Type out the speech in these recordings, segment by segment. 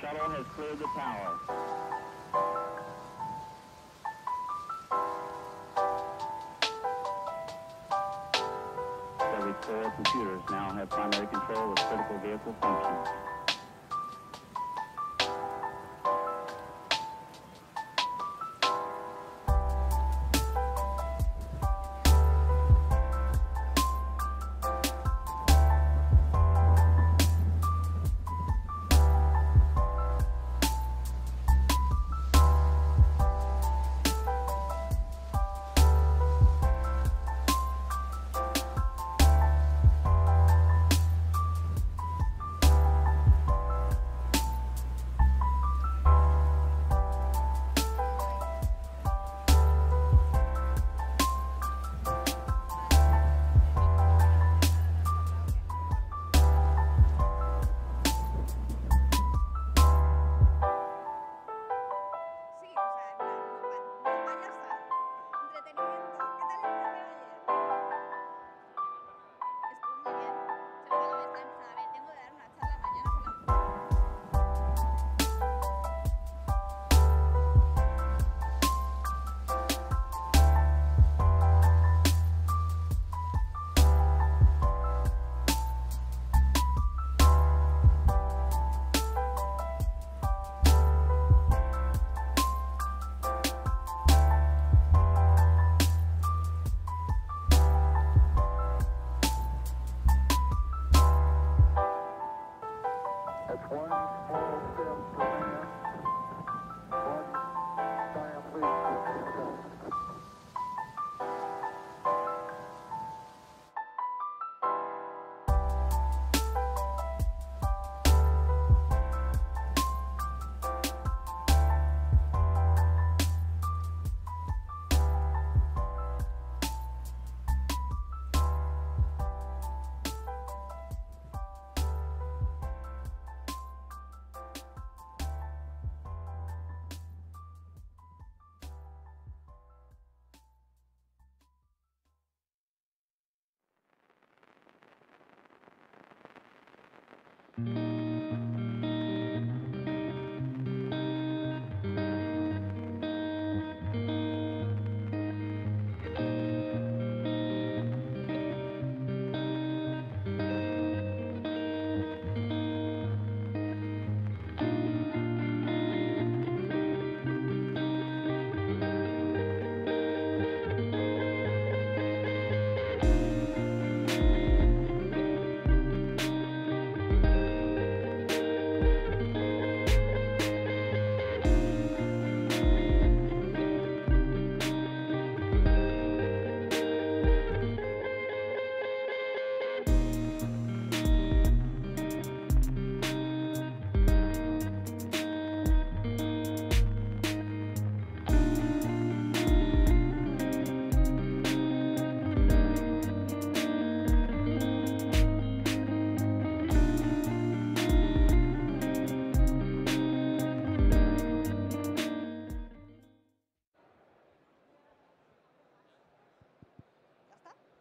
shuttle has cleared the tower. Every 4 computers now have primary control of critical vehicle functions.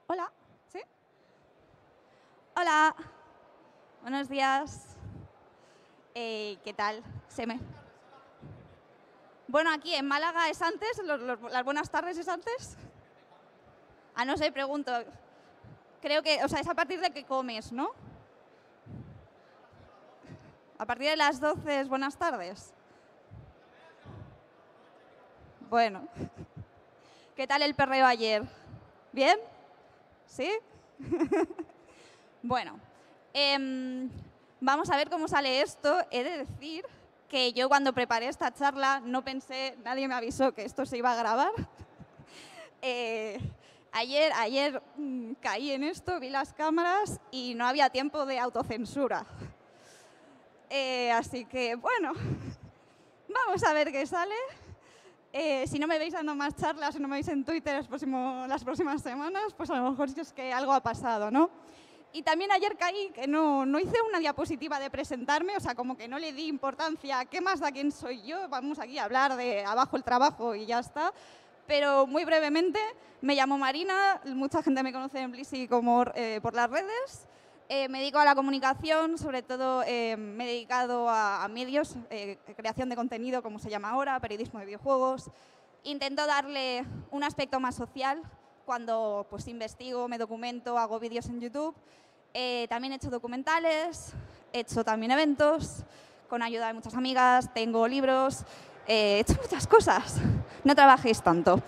Hola, ¿sí? Hola, buenos días. ¿Qué tal? Bueno, aquí en Málaga es antes, las buenas tardes es antes. Ah, no sé, pregunto. Creo que, o sea, es a partir de que comes, ¿no? A partir de las 12 es buenas tardes. Bueno. ¿Qué tal el perreo ayer? ¿Bien? ¿Sí? Bueno, vamos a ver cómo sale esto. He de decir que yo cuando preparé esta charla no pensé, nadie me avisó que esto se iba a grabar. Ayer caí en esto, vi las cámaras y no había tiempo de autocensura. Así que, bueno, vamos a ver qué sale. Si no me veis dando más charlas o no me veis en Twitter las próximas semanas, pues a lo mejor es que algo ha pasado, ¿no? Y también ayer caí que no hice una diapositiva de presentarme, o sea, como que no le di importancia. ¿Qué más da quién soy yo? Vamos aquí a hablar de abajo el trabajo y ya está. Pero muy brevemente, me llamo Marina, mucha gente me conoce en Blisi como por las redes. Me dedico a la comunicación, sobre todo me he dedicado a medios, creación de contenido, como se llama ahora, periodismo de videojuegos. Intento darle un aspecto más social cuando pues, investigo, me documento, hago vídeos en YouTube. También he hecho documentales, he hecho también eventos, con ayuda de muchas amigas, tengo libros, he hecho muchas cosas. No trabajéis tanto.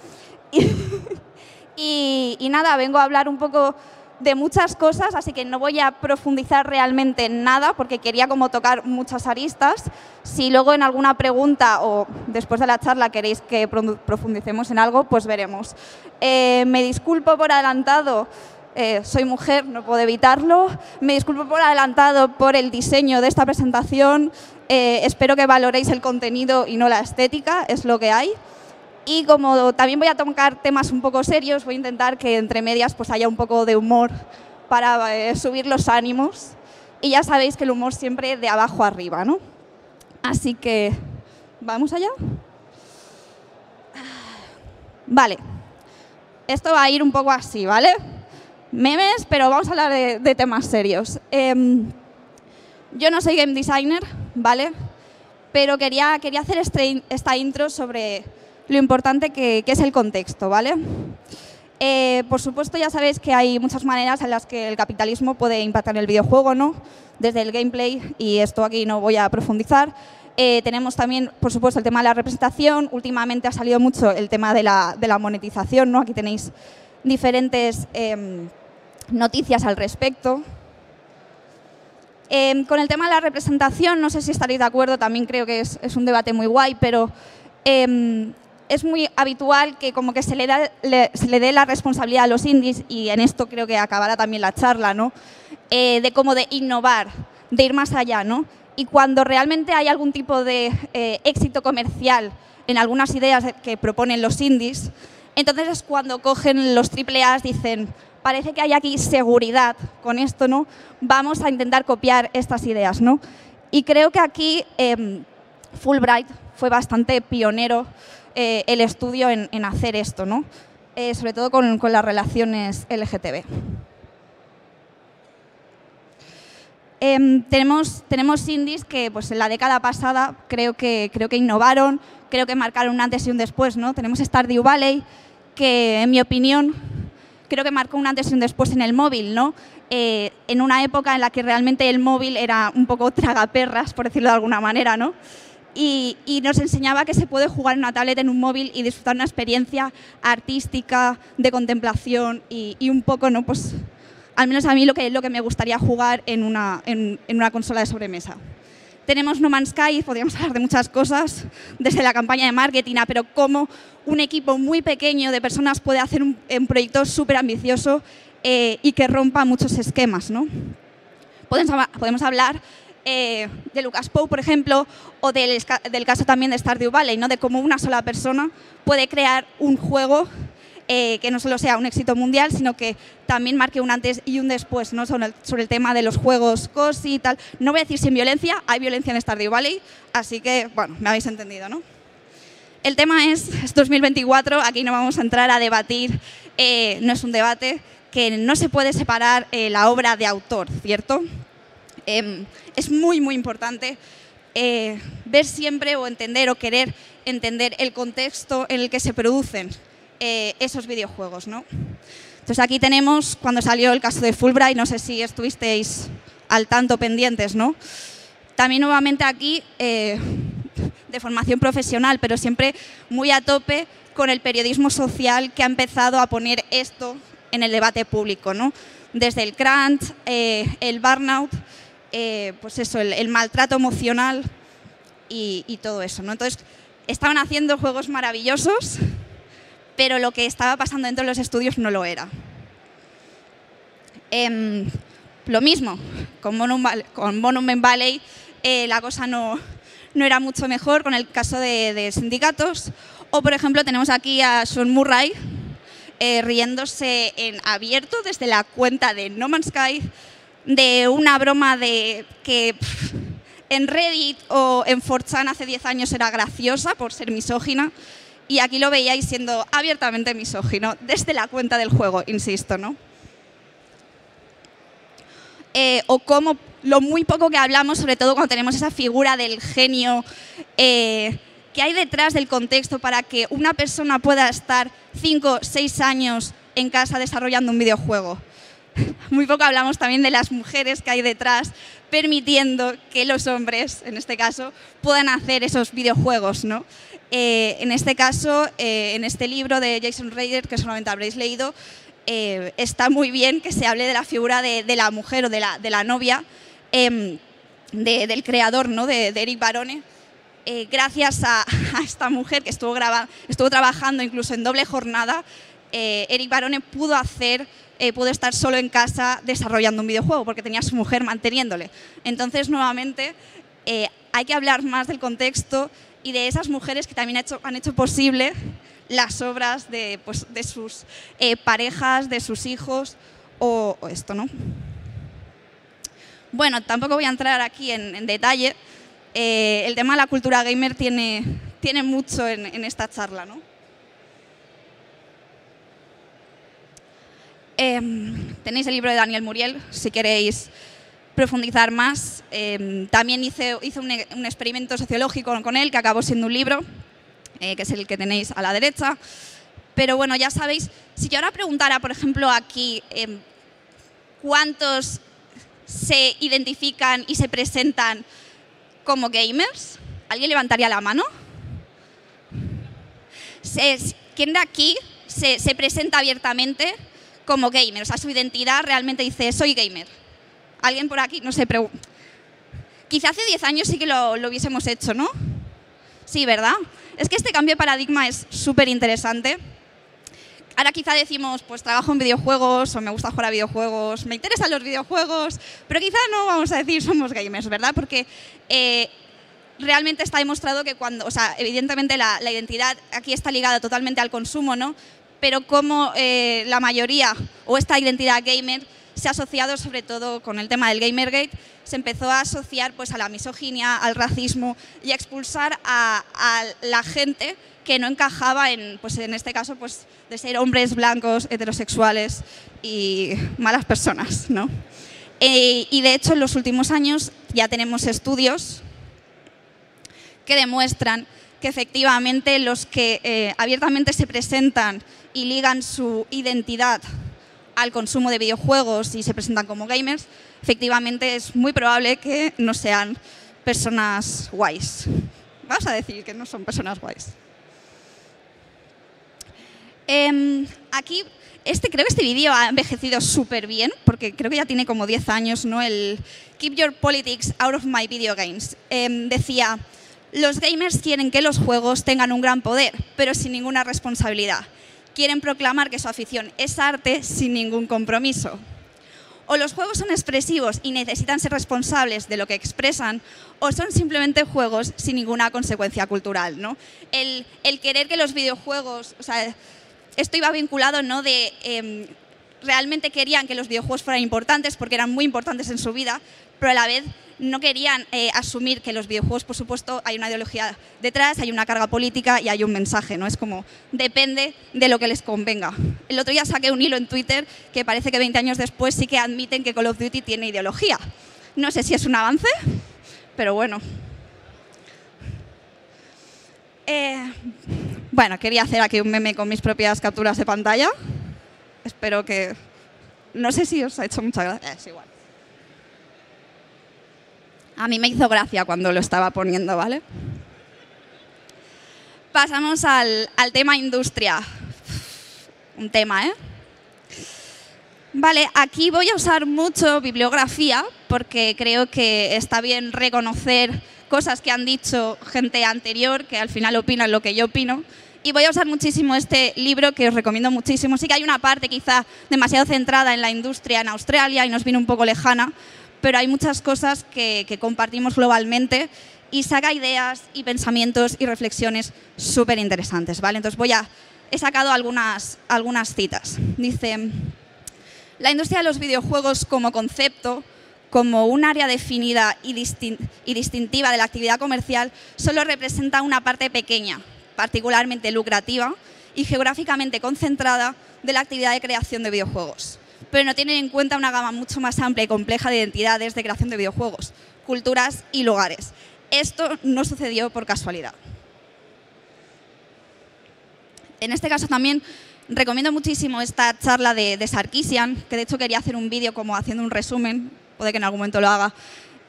Y nada, vengo a hablar un poco de muchas cosas, así que no voy a profundizar realmente en nada porque quería como tocar muchas aristas. Si luego en alguna pregunta o después de la charla queréis que profundicemos en algo, pues veremos. Me disculpo por adelantado, soy mujer, no puedo evitarlo. Me disculpo por adelantado por el diseño de esta presentación. Espero que valoréis el contenido y no la estética, es lo que hay. Y como también voy a tocar temas un poco serios, voy a intentar que entre medias pues, haya un poco de humor para subir los ánimos. Y ya sabéis que el humor siempre de abajo arriba, ¿no? Así que, ¿vamos allá? Vale. Esto va a ir un poco así, ¿vale? Memes, pero vamos a hablar de temas serios. Yo no soy game designer, ¿vale? Pero quería hacer esta intro sobre lo importante que es el contexto, ¿vale? Por supuesto, ya sabéis que hay muchas maneras en las que el capitalismo puede impactar en el videojuego, ¿no? Desde el gameplay, y esto aquí no voy a profundizar. Tenemos también, por supuesto, el tema de la representación. Últimamente ha salido mucho el tema de la monetización, ¿no? Aquí tenéis diferentes noticias al respecto. Con el tema de la representación, no sé si estaréis de acuerdo, también creo que es un debate muy guay, pero es muy habitual que como que se le dé la responsabilidad a los indies, y en esto creo que acabará también la charla, ¿no? De innovar, de ir más allá, ¿no? Y cuando realmente hay algún tipo de éxito comercial en algunas ideas que proponen los indies, entonces es cuando cogen los AAA, dicen, parece que hay aquí seguridad con esto, ¿no? Vamos a intentar copiar estas ideas, ¿no? Y creo que aquí Fulbright fue bastante pionero el estudio en hacer esto, ¿no? Sobre todo con las relaciones LGTB. Tenemos indies que pues, en la década pasada creo que innovaron, creo que marcaron un antes y un después, ¿no? Tenemos Stardew Valley, que en mi opinión creo que marcó un antes y un después en el móvil, ¿no? En una época en la que realmente el móvil era un poco tragaperras, por decirlo de alguna manera, ¿no? Y nos enseñaba que se puede jugar en una tablet, en un móvil, y disfrutar una experiencia artística, de contemplación y un poco, ¿no? Pues, al menos a mí lo que me gustaría jugar en una consola de sobremesa. Tenemos No Man's Sky, podríamos hablar de muchas cosas, desde la campaña de marketing, pero cómo un equipo muy pequeño de personas puede hacer un proyecto súper ambicioso y que rompa muchos esquemas, ¿no? Podemos hablar de Lucas Pope, por ejemplo, o del caso también de Stardew Valley, ¿no? De cómo una sola persona puede crear un juego que no solo sea un éxito mundial, sino que también marque un antes y un después, ¿no? sobre el tema de los juegos cozy y tal. No voy a decir sin violencia, hay violencia en Stardew Valley, así que, bueno, me habéis entendido, ¿no? El tema es 2024, aquí no vamos a entrar a debatir, no es un debate, que no se puede separar la obra de autor, ¿cierto? Es muy, muy importante ver siempre o entender o querer entender el contexto en el que se producen esos videojuegos, ¿no? Entonces aquí tenemos cuando salió el caso de Fulbright, no sé si estuvisteis al tanto pendientes, ¿no? También nuevamente aquí de formación profesional, pero siempre muy a tope con el periodismo social que ha empezado a poner esto en el debate público, ¿no? Desde el crunch, el burnout, pues eso, el maltrato emocional y todo eso, ¿no? Entonces, estaban haciendo juegos maravillosos, pero lo que estaba pasando dentro de los estudios no lo era. Lo mismo, con Monument Valley la cosa no era mucho mejor con el caso de sindicatos. O, por ejemplo, tenemos aquí a Sean Murray riéndose en abierto desde la cuenta de No Man's Sky de una broma de que en Reddit o en 4chan hace 10 años era graciosa por ser misógina. Y aquí lo veíais siendo abiertamente misógino, desde la cuenta del juego, insisto, ¿no? o cómo lo muy poco que hablamos, sobre todo cuando tenemos esa figura del genio, que hay detrás del contexto para que una persona pueda estar 5 o 6 años en casa desarrollando un videojuego. Muy poco hablamos también de las mujeres que hay detrás, permitiendo que los hombres, en este caso, puedan hacer esos videojuegos, ¿no? En este caso, en este libro de Jason Schreier, que solamente habréis leído, está muy bien que se hable de la figura de la mujer o de la novia del creador, ¿no? de Eric Barone. Gracias a esta mujer que estuvo trabajando incluso en doble jornada, Eric Barone pudo estar solo en casa desarrollando un videojuego porque tenía a su mujer manteniéndole. Entonces, nuevamente, hay que hablar más del contexto y de esas mujeres que también han hecho posible las obras de sus parejas, de sus hijos o esto, ¿no? Bueno, tampoco voy a entrar aquí en detalle. El tema de la cultura gamer tiene mucho en esta charla, ¿no? Tenéis el libro de Daniel Muriel, si queréis profundizar más. También hice un experimento sociológico con él, que acabó siendo un libro, que es el que tenéis a la derecha. Pero bueno, ya sabéis, si yo ahora preguntara, por ejemplo, aquí, ¿cuántos se identifican y se presentan como gamers? ¿Alguien levantaría la mano? ¿Quién de aquí se presenta abiertamente como gamer? O sea, su identidad realmente dice, soy gamer. ¿Alguien por aquí? No sé, pero quizá hace 10 años sí que lo hubiésemos hecho, ¿no? Sí, ¿verdad? Es que este cambio de paradigma es súper interesante. Ahora quizá decimos, pues trabajo en videojuegos o me gusta jugar a videojuegos, me interesan los videojuegos, pero quizá no vamos a decir somos gamers, ¿verdad? Porque realmente está demostrado que evidentemente la identidad aquí está ligada totalmente al consumo, ¿no? Pero como la mayoría o esta identidad gamer se ha asociado sobre todo con el tema del Gamergate, se empezó a asociar pues a la misoginia, al racismo y a expulsar a la gente que no encajaba en este caso pues de ser hombres blancos, heterosexuales y malas personas, ¿no? Y de hecho en los últimos años ya tenemos estudios que demuestran que efectivamente los que abiertamente se presentan y ligan su identidad al consumo de videojuegos y se presentan como gamers, efectivamente es muy probable que no sean personas guays. Vamos a decir que no son personas guays. Aquí, creo que este vídeo ha envejecido súper bien, porque creo que ya tiene como 10 años, ¿no? El Keep your politics out of my video games. Decía, los gamers quieren que los juegos tengan un gran poder, pero sin ninguna responsabilidad. Quieren proclamar que su afición es arte sin ningún compromiso. O los juegos son expresivos y necesitan ser responsables de lo que expresan, o son simplemente juegos sin ninguna consecuencia cultural, ¿no? El querer que los videojuegos, o sea, esto iba vinculado, ¿no? Realmente querían que los videojuegos fueran importantes porque eran muy importantes en su vida, pero a la vez no querían asumir que los videojuegos, por supuesto, hay una ideología detrás, hay una carga política y hay un mensaje, ¿no? Es como, depende de lo que les convenga. El otro día saqué un hilo en Twitter que parece que 20 años después sí que admiten que Call of Duty tiene ideología. No sé si es un avance, pero bueno. Bueno, quería hacer aquí un meme con mis propias capturas de pantalla. Espero que... No sé si os ha hecho mucha gracia. Es igual. A mí me hizo gracia cuando lo estaba poniendo, ¿vale? Pasamos al tema industria. Un tema, ¿eh? Vale, aquí voy a usar mucho bibliografía porque creo que está bien reconocer cosas que han dicho gente anterior, que al final opinan lo que yo opino. Y voy a usar muchísimo este libro que os recomiendo muchísimo. Sí que hay una parte quizá demasiado centrada en la industria en Australia y nos viene un poco lejana, pero hay muchas cosas que compartimos globalmente y saca ideas y pensamientos y reflexiones súper interesantes, ¿vale? Entonces he sacado algunas citas. Dice, la industria de los videojuegos como concepto, como un área definida y distintiva de la actividad comercial, solo representa una parte pequeña, particularmente lucrativa y geográficamente concentrada de la actividad de creación de videojuegos. pero no tienen en cuenta una gama mucho más amplia y compleja de identidades de creación de videojuegos, culturas y lugares. Esto no sucedió por casualidad. En este caso también recomiendo muchísimo esta charla de Sarkisian, que de hecho quería hacer un vídeo como haciendo un resumen, puede que en algún momento lo haga.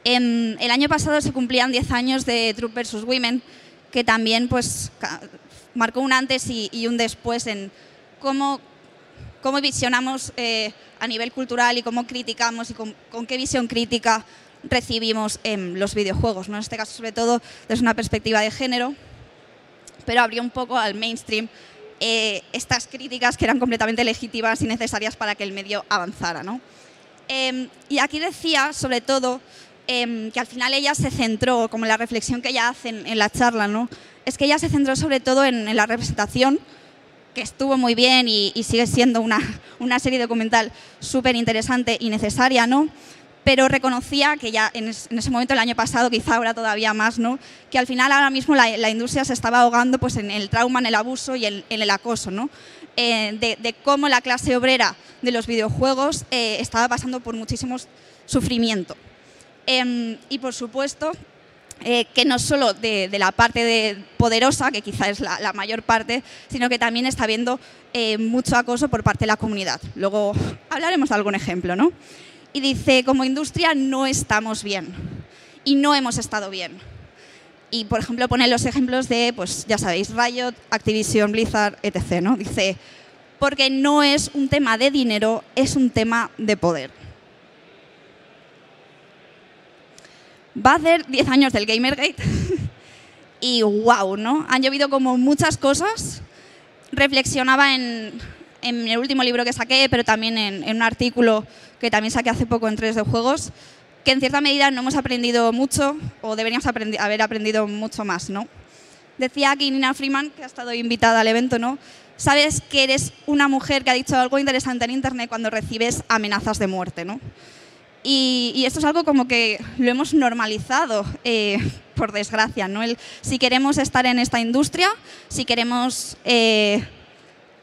El año pasado se cumplían 10 años de True vs. Women, que también pues, marcó un antes y un después en cómo visionamos a nivel cultural y cómo criticamos y con qué visión crítica recibimos los videojuegos, ¿no? En este caso, sobre todo, desde una perspectiva de género, pero abrió un poco al mainstream estas críticas que eran completamente legítimas y necesarias para que el medio avanzara, ¿no? Y aquí decía, sobre todo, que al final ella se centró, como la reflexión que ella hace en la charla, ¿no? Es que ella se centró sobre todo en la representación, que estuvo muy bien y sigue siendo una serie documental súper interesante y necesaria, ¿no? Pero reconocía que ya en ese momento, el año pasado, quizá ahora todavía más, ¿no? Que al final ahora mismo la industria se estaba ahogando pues, en el trauma, en el abuso y en el acoso, ¿no? De cómo la clase obrera de los videojuegos estaba pasando por muchísimo sufrimiento. Y por supuesto, que no solo de la parte poderosa, que quizá es la mayor parte, sino que también está habiendo mucho acoso por parte de la comunidad. Luego hablaremos de algún ejemplo, ¿no? Y dice, como industria no estamos bien y no hemos estado bien. Y, por ejemplo, pone los ejemplos de, pues ya sabéis, Riot, Activision, Blizzard, etc., ¿no? Dice, porque no es un tema de dinero, es un tema de poder. Va a hacer 10 años del Gamergate y wow, ¿no? Han llovido como muchas cosas. Reflexionaba en el último libro que saqué, pero también en un artículo que también saqué hace poco en 3D Juegos, que en cierta medida no hemos aprendido mucho o deberíamos haber aprendido mucho más, ¿no? Decía aquí Nina Freeman, que ha estado invitada al evento, ¿no? Sabes que eres una mujer que ha dicho algo interesante en Internet cuando recibes amenazas de muerte, ¿no? Y esto es algo como que lo hemos normalizado, por desgracia, ¿no? Si queremos estar en esta industria, si queremos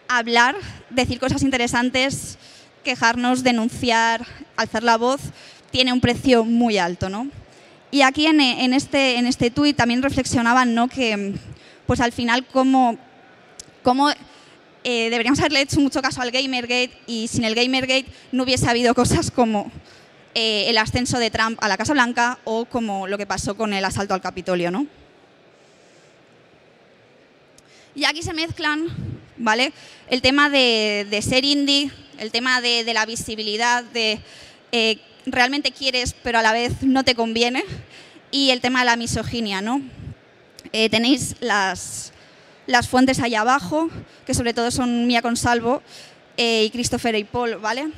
hablar, decir cosas interesantes, quejarnos, denunciar, alzar la voz, tiene un precio muy alto, ¿no? Y aquí en este tuit también reflexionaban, ¿no? Que pues al final cómo deberíamos haberle hecho mucho caso al Gamergate y sin el Gamergate no hubiese habido cosas como el ascenso de Trump a la Casa Blanca o como lo que pasó con el asalto al Capitolio, ¿no? Y aquí se mezclan, ¿vale? El tema de ser indie, el tema de la visibilidad, de realmente quieres pero a la vez no te conviene, y el tema de la misoginia, ¿no? Tenéis las fuentes ahí abajo, que sobre todo son Mia Consalvo y Christopher A. Paul, ¿vale?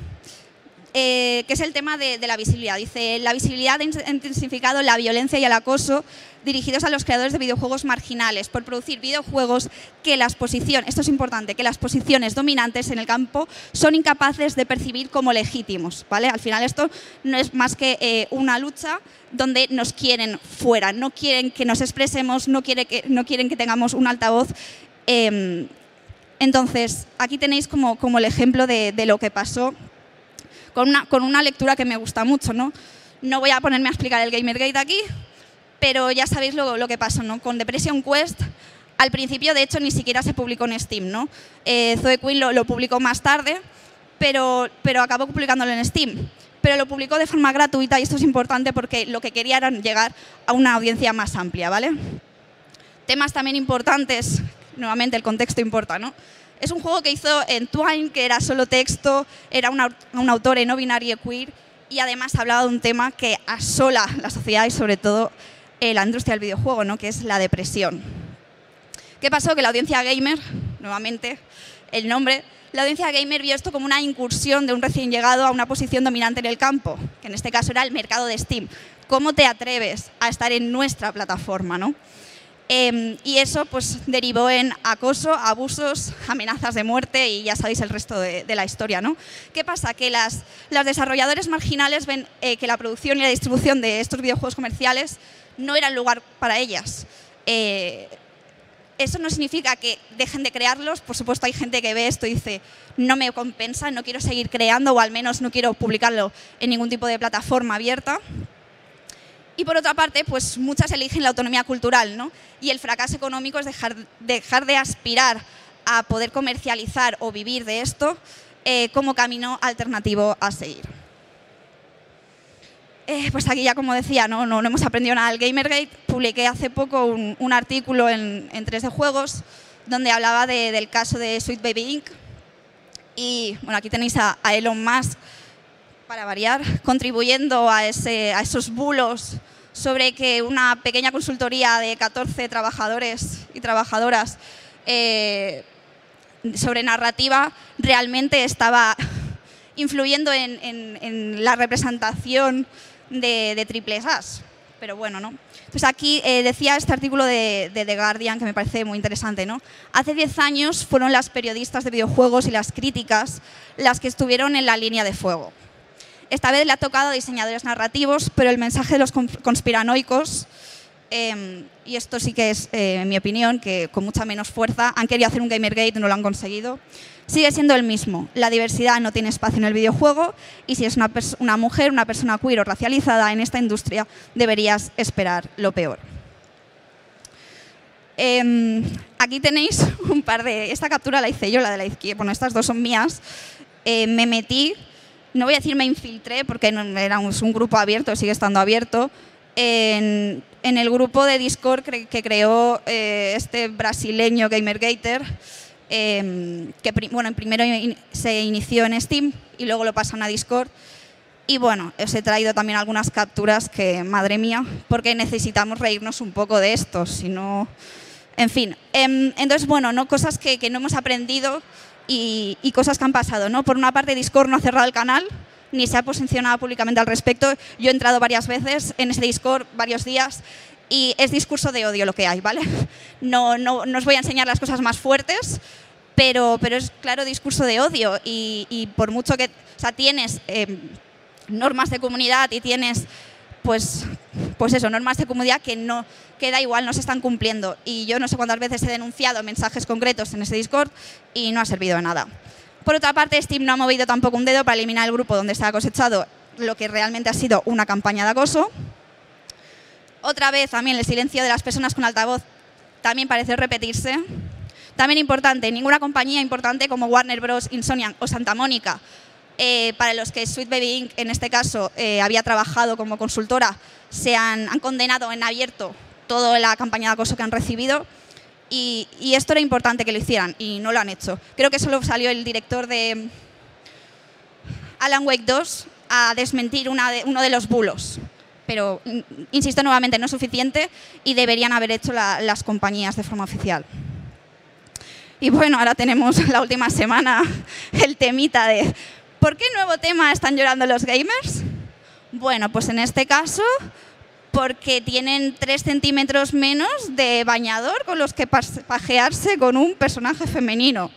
Que es el tema de la visibilidad. Dice, la visibilidad ha intensificado la violencia y el acoso dirigidos a los creadores de videojuegos marginales por producir videojuegos que las posiciones, esto es importante, que las posiciones dominantes en el campo son incapaces de percibir como legítimos, ¿vale? Al final esto no es más que una lucha donde nos quieren fuera, no quieren que nos expresemos, no quieren que tengamos un altavoz. Entonces, aquí tenéis como el ejemplo de lo que pasó con una lectura que me gusta mucho, ¿no? No voy a ponerme a explicar el Gamergate aquí, pero ya sabéis lo que pasó, ¿no? Con Depression Quest, al principio, de hecho, ni siquiera se publicó en Steam, ¿no? Zoe Quinn lo publicó más tarde, pero acabó publicándolo en Steam. Pero lo publicó de forma gratuita y esto es importante porque lo que quería era llegar a una audiencia más amplia, ¿vale? Temas también importantes, nuevamente el contexto importa, ¿no? Es un juego que hizo en Twine, que era solo texto, era un autor no binario queer y además hablaba de un tema que asola la sociedad y sobre todo la industria del videojuego, ¿no? Que es la depresión. ¿Qué pasó? Que la audiencia gamer, nuevamente el nombre, la audiencia gamer vio esto como una incursión de un recién llegado a una posición dominante en el campo, que en este caso era el mercado de Steam. ¿Cómo te atreves a estar en nuestra plataforma, ¿no? Y eso pues derivó en acoso, abusos, amenazas de muerte y ya sabéis el resto de la historia, ¿no? ¿Qué pasa? Que los desarrolladores marginales ven que la producción y la distribución de estos videojuegos comerciales no era el lugar para ellas. eso no significa que dejen de crearlos. Por supuesto, hay gente que ve esto y dice, no me compensa, no quiero seguir creando, o al menos no quiero publicarlo en ningún tipo de plataforma abierta. Y por otra parte, pues muchas eligen la autonomía cultural, ¿no? Y el fracaso económico es dejar de aspirar a poder comercializar o vivir de esto como camino alternativo a seguir. Pues aquí ya, como decía, no hemos aprendido nada del Gamergate. Publiqué hace poco un artículo en 3D Juegos donde hablaba del caso de Sweet Baby Inc. Y bueno, aquí tenéis a Elon Musk, para variar, contribuyendo a esos bulos sobre que una pequeña consultoría de 14 trabajadores y trabajadoras sobre narrativa realmente estaba influyendo en la representación de triples A's. Pero bueno, ¿no? Entonces aquí decía este artículo de The Guardian que me parece muy interesante, ¿no? Hace 10 años fueron las periodistas de videojuegos y las críticas las que estuvieron en la línea de fuego. Esta vez le ha tocado a diseñadores narrativos, pero el mensaje de los conspiranoicos, y esto sí que es mi opinión, que con mucha menos fuerza han querido hacer un Gamergate y no lo han conseguido, sigue siendo el mismo. La diversidad no tiene espacio en el videojuego y si es una mujer, una persona queer o racializada en esta industria, deberías esperar lo peor. Aquí tenéis un par de... Esta captura la hice yo, la de la izquierda. Bueno, estas dos son mías. Me metí... No voy a decir me infiltré porque era un grupo abierto, sigue estando abierto, en el grupo de Discord que creó este brasileño Gamergater, que primero se inició en Steam y luego lo pasan a Discord. Y bueno, os he traído también algunas capturas que, madre mía, porque necesitamos reírnos un poco de esto, si no... En fin, entonces, bueno, ¿no? Cosas que no hemos aprendido y cosas que han pasado, ¿no? Por una parte, Discord no ha cerrado el canal, ni se ha posicionado públicamente al respecto. Yo he entrado varias veces en ese Discord, varios días, y es discurso de odio lo que hay, ¿vale? No os voy a enseñar las cosas más fuertes, pero es claro discurso de odio y por mucho que... O sea, tienes normas de comunidad y tienes... Pues eso, normas de comunidad que da igual, no se están cumpliendo. Y yo no sé cuántas veces he denunciado mensajes concretos en ese Discord y no ha servido de nada. Por otra parte, Steam no ha movido tampoco un dedo para eliminar el grupo donde se ha cosechado lo que realmente ha sido una campaña de acoso. Otra vez, también el silencio de las personas con altavoz también parece repetirse. También importante, ninguna compañía importante como Warner Bros., Insomniac o Santa Mónica, para los que Sweet Baby Inc. en este caso había trabajado como consultora, han condenado en abierto toda la campaña de acoso que han recibido y esto era importante que lo hicieran y no lo han hecho. Creo que solo salió el director de Alan Wake 2 a desmentir uno de los bulos, pero insisto nuevamente, no es suficiente y deberían haber hecho las compañías de forma oficial. Y bueno, ahora tenemos la última semana el temita de ¿por qué nuevo tema están llorando los gamers? Bueno, pues en este caso, porque tienen 3 centímetros menos de bañador con los que pajearse con un personaje femenino.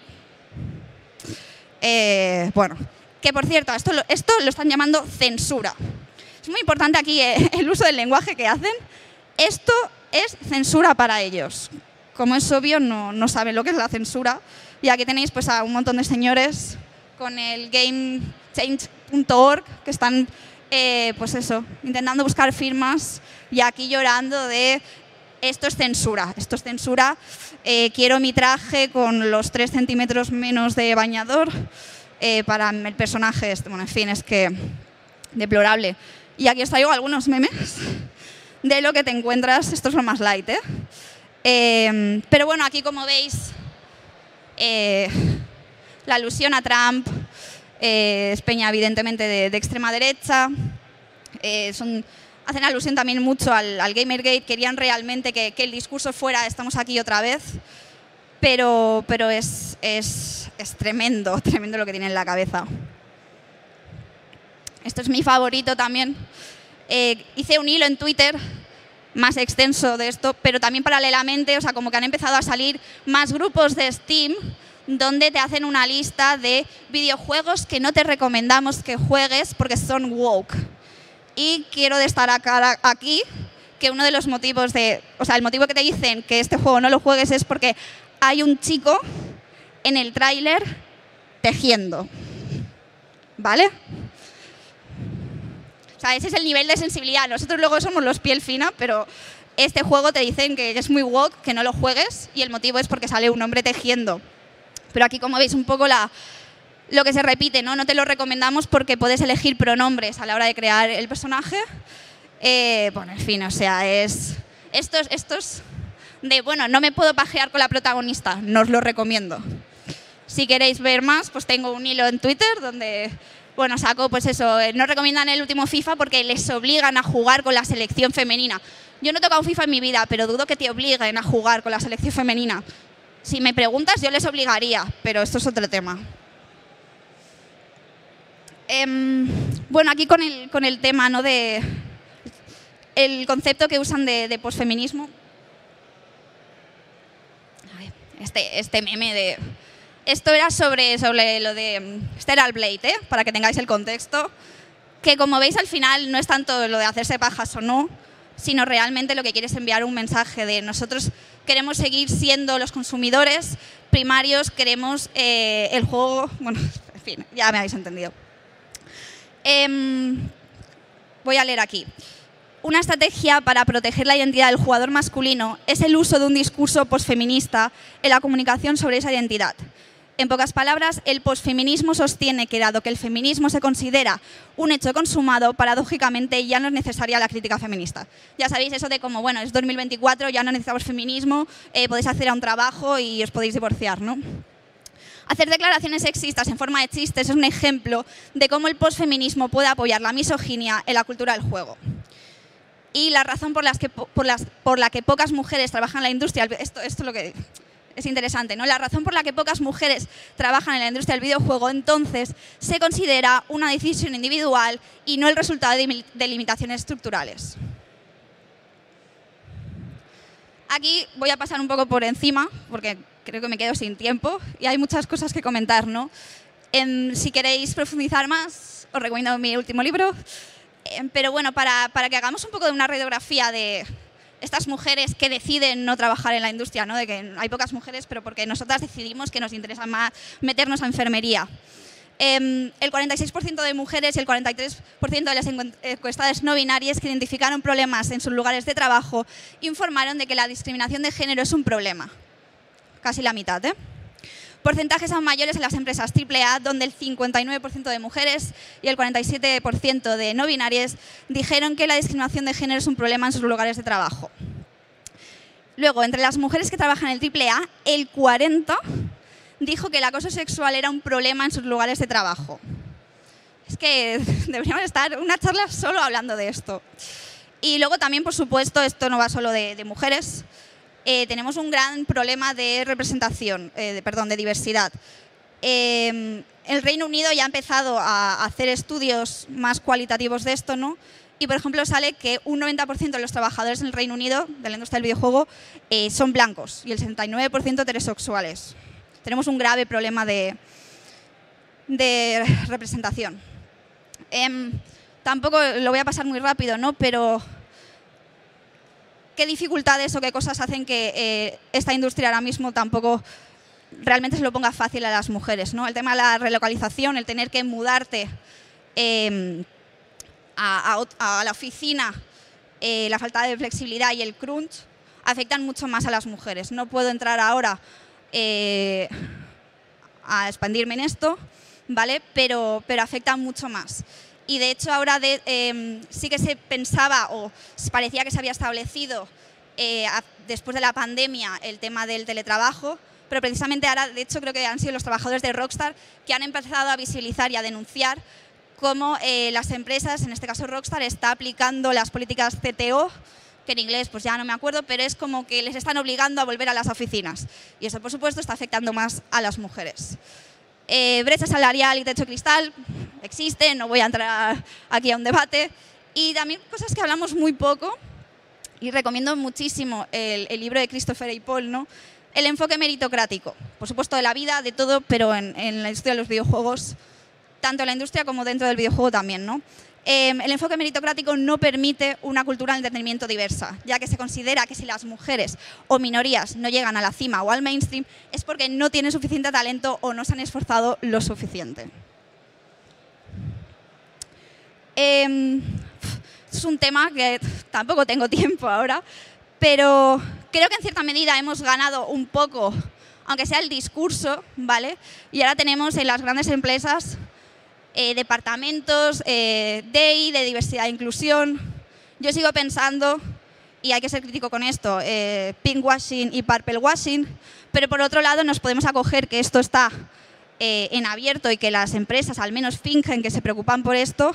Bueno, que por cierto, esto lo están llamando censura. Es muy importante aquí el uso del lenguaje que hacen. Esto es censura para ellos. Como es obvio, no saben lo que es la censura. Y aquí tenéis pues, a un montón de señores con el GameChange.org que están pues eso, intentando buscar firmas y aquí llorando de esto es censura, quiero mi traje con los 3 centímetros menos de bañador para el personaje este. Bueno, en fin, es que deplorable. Y aquí os traigo algunos memes de lo que te encuentras, estos son más light, pero bueno, aquí como veis la alusión a Trump, es peña evidentemente de extrema derecha, hacen alusión también mucho al Gamergate, querían realmente que el discurso fuera estamos aquí otra vez, pero es tremendo lo que tienen en la cabeza. Esto es mi favorito también. Hice un hilo en Twitter más extenso de esto, pero también paralelamente, o sea, como que han empezado a salir más grupos de Steam donde te hacen una lista de videojuegos que no te recomendamos que juegues porque son woke. Y quiero destacar aquí que uno de los motivos el motivo que te dicen que este juego no lo juegues es porque hay un chico en el tráiler tejiendo, ¿vale? O sea, ese es el nivel de sensibilidad. Nosotros luego somos los piel fina, pero este juego te dicen que es muy woke, que no lo juegues, y el motivo es porque sale un hombre tejiendo. Pero aquí, como veis, un poco lo que se repite, ¿no? No te lo recomendamos porque puedes elegir pronombres a la hora de crear el personaje. Bueno, en fin, o sea, estos de, bueno, no me puedo pajear con la protagonista, no os lo recomiendo. Si queréis ver más, pues tengo un hilo en Twitter donde, bueno, saco, pues eso, no recomiendan el último FIFA porque les obligan a jugar con la selección femenina. Yo no he tocado un FIFA en mi vida, pero dudo que te obliguen a jugar con la selección femenina. Si me preguntas, yo les obligaría, pero esto es otro tema. Bueno, aquí con el tema, ¿no?, de el concepto que usan de posfeminismo. Este meme de... Esto era sobre lo de... Este era el Blade, para que tengáis el contexto. Que como veis al final no es tanto lo de hacerse pajas o no, sino realmente lo que quiere es enviar un mensaje de nosotros queremos seguir siendo los consumidores primarios, queremos el juego... Bueno, en fin, ya me habéis entendido. Voy a leer aquí. Una estrategia para proteger la identidad del jugador masculino es el uso de un discurso posfeminista en la comunicación sobre esa identidad. En pocas palabras, el posfeminismo sostiene que, dado que el feminismo se considera un hecho consumado, paradójicamente ya no es necesaria la crítica feminista. Ya sabéis eso de como, bueno, es 2024, ya no necesitamos feminismo, podéis acceder a un trabajo y os podéis divorciar, ¿no? Hacer declaraciones sexistas en forma de chistes es un ejemplo de cómo el posfeminismo puede apoyar la misoginia en la cultura del juego. Y la razón por la que pocas mujeres trabajan en la industria, esto es lo que es interesante, ¿no? La razón por la que pocas mujeres trabajan en la industria del videojuego, entonces, se considera una decisión individual y no el resultado de limitaciones estructurales. Aquí voy a pasar un poco por encima, porque creo que me quedo sin tiempo y hay muchas cosas que comentar, ¿no? Si queréis profundizar más, os recomiendo mi último libro. Pero bueno, para que hagamos un poco de una radiografía de estas mujeres que deciden no trabajar en la industria, ¿no? De que hay pocas mujeres, pero porque nosotras decidimos que nos interesa más meternos a enfermería. El 46% de mujeres y el 43% de las encuestadas no binarias que identificaron problemas en sus lugares de trabajo informaron de que la discriminación de género es un problema. Casi la mitad, ¿eh? Porcentajes aún mayores en las empresas AAA, donde el 59% de mujeres y el 47% de no binarias dijeron que la discriminación de género es un problema en sus lugares de trabajo. Luego, entre las mujeres que trabajan en el AAA, el 40% dijo que el acoso sexual era un problema en sus lugares de trabajo. Es que deberíamos estar una charla solo hablando de esto. Y luego también, por supuesto, esto no va solo de mujeres. Tenemos un gran problema de representación, de diversidad. El Reino Unido ya ha empezado a hacer estudios más cualitativos de esto, ¿no? Y, por ejemplo, sale que un 90% de los trabajadores en el Reino Unido, de la industria del videojuego, son blancos y el 69% heterosexuales. Tenemos un grave problema de representación. Tampoco lo voy a pasar muy rápido, ¿no? Pero ¿qué dificultades o qué cosas hacen que esta industria ahora mismo tampoco realmente se lo ponga fácil a las mujeres, ¿no? El tema de la relocalización, el tener que mudarte a la oficina, la falta de flexibilidad y el crunch afectan mucho más a las mujeres. No puedo entrar ahora a expandirme en esto, ¿vale? Pero afecta mucho más. Y de hecho ahora sí que se pensaba o parecía que se había establecido después de la pandemia el tema del teletrabajo, pero precisamente ahora, de hecho, creo que han sido los trabajadores de Rockstar que han empezado a visibilizar y a denunciar cómo las empresas, en este caso Rockstar, está aplicando las políticas CTO, que en inglés pues ya no me acuerdo, pero es como que les están obligando a volver a las oficinas. Y eso, por supuesto, está afectando más a las mujeres. Brecha salarial y techo de cristal existen, no voy a entrar aquí a un debate. Y también cosas que hablamos muy poco, y recomiendo muchísimo el libro de Christopher A. Paul, ¿no? El enfoque meritocrático, por supuesto de la vida, de todo, pero en la industria de los videojuegos, tanto en la industria como dentro del videojuego también, ¿no? El enfoque meritocrático no permite una cultura del entretenimiento diversa, ya que se considera que si las mujeres o minorías no llegan a la cima o al mainstream es porque no tienen suficiente talento o no se han esforzado lo suficiente. Es un tema que tampoco tengo tiempo ahora, pero creo que en cierta medida hemos ganado un poco, aunque sea el discurso, ¿vale? Y ahora tenemos en las grandes empresas departamentos DEI, de diversidad e inclusión. Yo sigo pensando, y hay que ser crítico con esto, pinkwashing y purplewashing, pero por otro lado nos podemos acoger que esto está en abierto y que las empresas al menos fingen que se preocupan por esto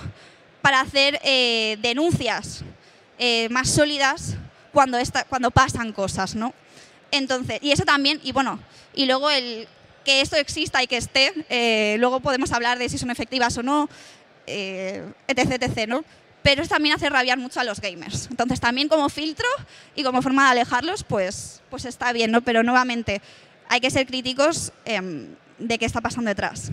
para hacer denuncias más sólidas cuando pasan cosas, ¿no? Entonces, y eso también, y bueno, y luego que esto exista y que esté, luego podemos hablar de si son efectivas o no, etc., ¿no? Pero es también hace rabiar mucho a los gamers. Entonces, también como filtro y como forma de alejarlos, pues está bien, ¿no? Pero nuevamente, hay que ser críticos de qué está pasando detrás.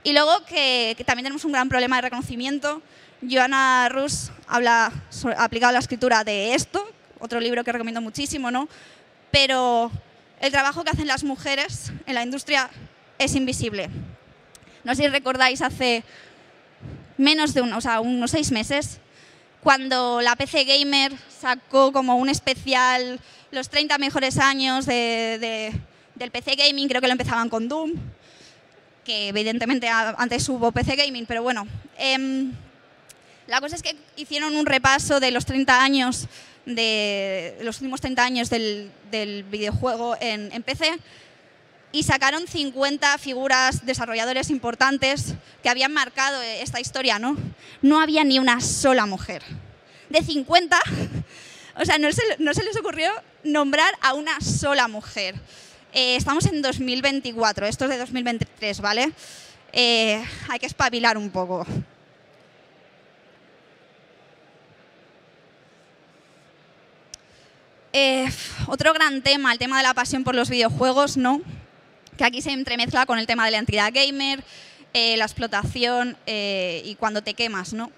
Y luego que también tenemos un gran problema de reconocimiento. Joanna Russ ha aplicado la escritura de esto, otro libro que recomiendo muchísimo, ¿no? Pero el trabajo que hacen las mujeres en la industria es invisible. No sé si recordáis hace menos de unos 6 meses, cuando la PC Gamer sacó como un especial los 30 mejores años del PC Gaming, creo que lo empezaban con Doom, que evidentemente antes hubo PC Gaming, pero bueno. La cosa es que hicieron un repaso de los 30 años, de los últimos 30 años del videojuego en PC y sacaron 50 figuras, desarrolladores importantes que habían marcado esta historia, ¿no? No había ni una sola mujer. De 50, o sea, no se les ocurrió nombrar a una sola mujer. Estamos en 2024, esto es de 2023, ¿vale? Hay que espabilar un poco. Otro gran tema, el tema de la pasión por los videojuegos, ¿no? Que aquí se entremezcla con el tema de la identidad gamer, la explotación y cuando te quemas, ¿no?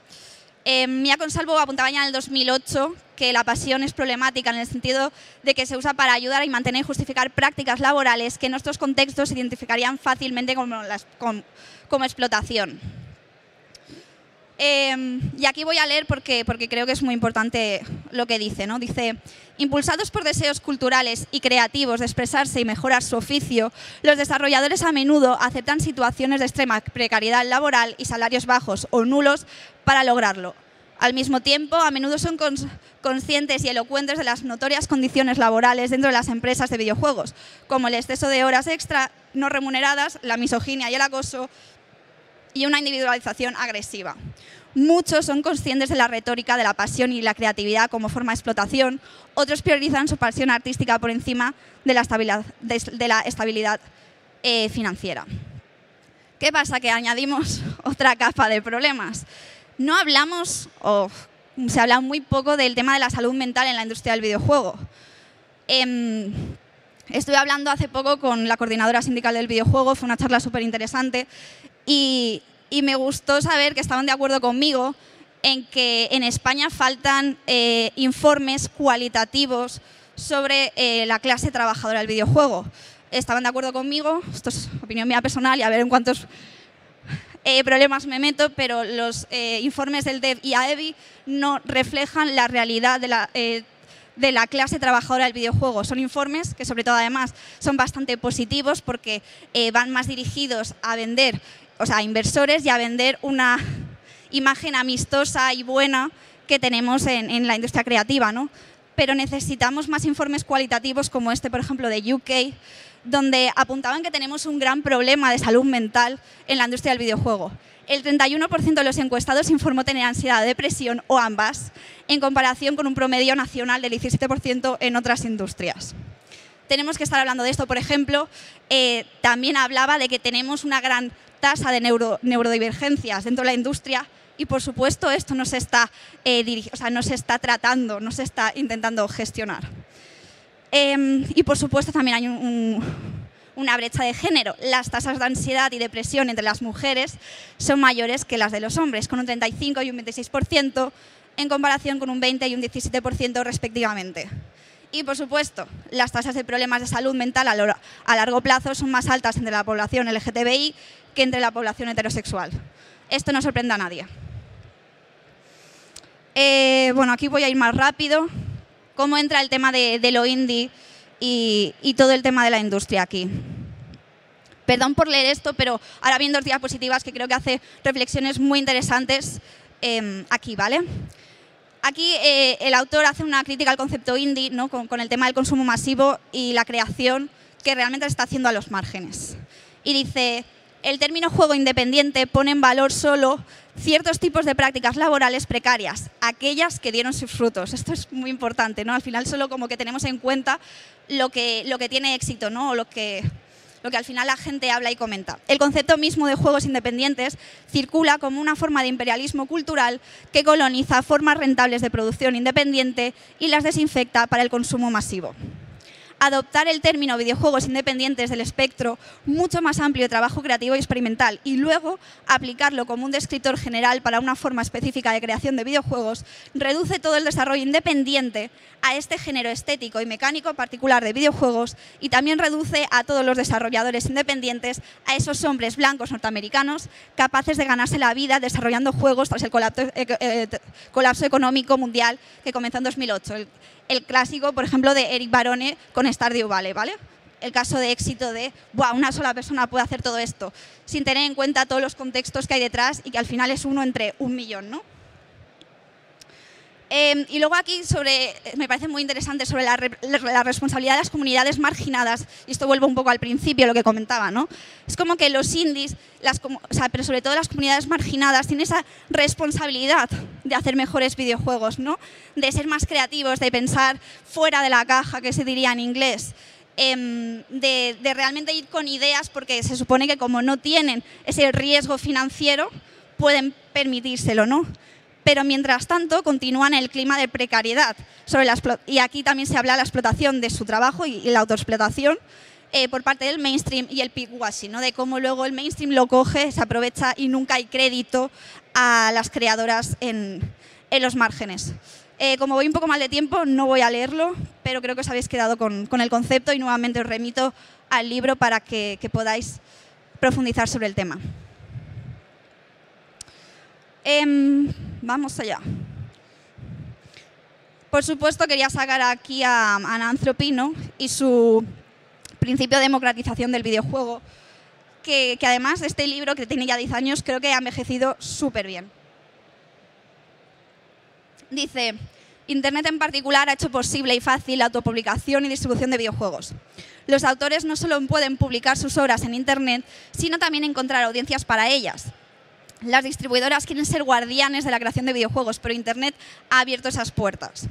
Mia Consalvo apuntaba ya en el 2008 que la pasión es problemática en el sentido de que se usa para ayudar y mantener y justificar prácticas laborales que en estos contextos se identificarían fácilmente como explotación. Y aquí voy a leer porque creo que es muy importante lo que dice, ¿no? Dice, impulsados por deseos culturales y creativos de expresarse y mejorar su oficio, los desarrolladores a menudo aceptan situaciones de extrema precariedad laboral y salarios bajos o nulos para lograrlo. Al mismo tiempo, a menudo son conscientes y elocuentes de las notorias condiciones laborales dentro de las empresas de videojuegos, como el exceso de horas extra no remuneradas, la misoginia y el acoso, y una individualización agresiva. Muchos son conscientes de la retórica de la pasión y la creatividad como forma de explotación, otros priorizan su pasión artística por encima de la estabilidad financiera. ¿Qué pasa? Que añadimos otra capa de problemas. No hablamos, o se habla muy poco del tema de la salud mental en la industria del videojuego. Estuve hablando hace poco con la coordinadora sindical del videojuego, fue una charla súper interesante y me gustó saber que estaban de acuerdo conmigo en que en España faltan informes cualitativos sobre la clase trabajadora del videojuego. Estaban de acuerdo conmigo, esto es opinión mía personal y a ver en cuántos problemas me meto, pero los informes del DEV y AEBI no reflejan la realidad de la clase trabajadora del videojuego. Son informes que, sobre todo, además, son bastante positivos porque van más dirigidos a vender, o sea, a inversores y a vender una imagen amistosa y buena que tenemos en la industria creativa, ¿no? Pero necesitamos más informes cualitativos como este, por ejemplo, de UK, donde apuntaban que tenemos un gran problema de salud mental en la industria del videojuego. El 31% de los encuestados informó tener ansiedad, depresión o ambas, en comparación con un promedio nacional del 17% en otras industrias. Tenemos que estar hablando de esto, por ejemplo, también hablaba de que tenemos una gran tasa de neurodivergencias dentro de la industria y, por supuesto, esto no se está, no se está tratando, no se está intentando gestionar. Y, por supuesto, también hay una brecha de género. Las tasas de ansiedad y depresión entre las mujeres son mayores que las de los hombres, con un 35 y un 26%, en comparación con un 20 y un 17% respectivamente. Y, por supuesto, las tasas de problemas de salud mental a largo plazo son más altas entre la población LGTBI que entre la población heterosexual. Esto no sorprende a nadie. Bueno, aquí voy a ir más rápido. ¿Cómo entra el tema de lo indie y todo el tema de la industria aquí? Perdón por leer esto, pero ahora viendo 2 diapositivas que creo que hace reflexiones muy interesantes aquí, ¿vale? Aquí el autor hace una crítica al concepto indie, ¿no? con el tema del consumo masivo y la creación que realmente se está haciendo a los márgenes. Y dice, el término juego independiente pone en valor solo ciertos tipos de prácticas laborales precarias, aquellas que dieron sus frutos. Esto es muy importante, ¿no? Al final solo como que tenemos en cuenta lo que tiene éxito, ¿no? O lo que al final la gente habla y comenta. El concepto mismo de juegos independientes circula como una forma de imperialismo cultural que coloniza formas rentables de producción independiente y las desinfecta para el consumo masivo. Adoptar el término videojuegos independientes del espectro mucho más amplio de trabajo creativo y experimental y luego aplicarlo como un descriptor general para una forma específica de creación de videojuegos reduce todo el desarrollo independiente a este género estético y mecánico particular de videojuegos y también reduce a todos los desarrolladores independientes a esos hombres blancos norteamericanos capaces de ganarse la vida desarrollando juegos tras el colapso económico mundial que comenzó en 2008. El clásico, por ejemplo, de Eric Barone con Stardew Valley, ¿vale? El caso de éxito de, ¡buah!, una sola persona puede hacer todo esto, sin tener en cuenta todos los contextos que hay detrás y que al final es uno entre 1 millón, ¿no? Y luego aquí me parece muy interesante sobre la responsabilidad de las comunidades marginadas, y esto vuelvo un poco al principio, lo que comentaba, ¿no? Es como que los indies, pero sobre todo las comunidades marginadas, tienen esa responsabilidad de hacer mejores videojuegos, ¿no? De ser más creativos, de pensar fuera de la caja, que se diría en inglés, de realmente ir con ideas, porque se supone que como no tienen ese riesgo financiero, pueden permitírselo, ¿no? Pero mientras tanto continúan el clima de precariedad. Y aquí también se habla de la explotación de su trabajo y la autoexplotación por parte del mainstream y el pickwashing, ¿no? De cómo luego el mainstream lo coge, se aprovecha y nunca hay crédito a las creadoras en los márgenes. Como voy un poco mal de tiempo, no voy a leerlo, pero creo que os habéis quedado con el concepto y nuevamente os remito al libro para que podáis profundizar sobre el tema. Vamos allá. Por supuesto, quería sacar aquí a Ananthropy, ¿no? Y su principio de democratización del videojuego, que además este libro, que tiene ya 10 años, creo que ha envejecido súper bien. Dice, Internet en particular ha hecho posible y fácil la autopublicación y distribución de videojuegos. Los autores no solo pueden publicar sus obras en Internet, sino también encontrar audiencias para ellas. Las distribuidoras quieren ser guardianes de la creación de videojuegos, pero Internet ha abierto esas puertas.